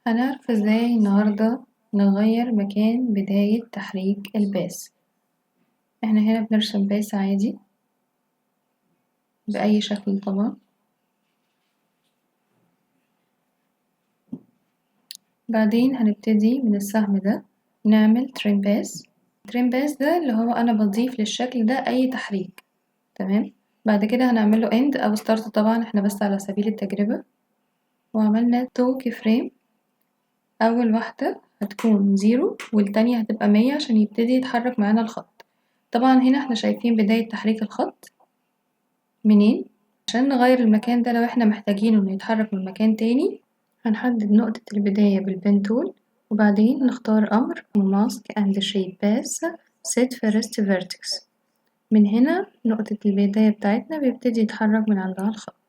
هنعرف ازاي النهاردة نغير مكان بداية تحريك الباس. احنا هنا بنرسم باس عادي بأي شكل طبعا. بعدين هنبتدي من السهم ده نعمل تريم باس. تريم باس ده اللي هو أنا بضيف للشكل ده أي تحريك. تمام. بعد كده هنعمله end أو start، طبعا احنا بس على سبيل التجربة. وعملنا 2 key frame. أول واحدة هتكون 0 والتانية هتبقى 100 عشان يبتدي يتحرك معانا الخط. طبعا هنا احنا شايفين بداية تحريك الخط منين. عشان نغير المكان ده لو احنا محتاجينه انه يتحرك من مكان تاني، هنحدد نقطة البداية بالبن تول، وبعدين نختار أمر mask and shape path set first vertex. من هنا نقطة البداية بتاعتنا بيبتدي يتحرك من عندها الخط.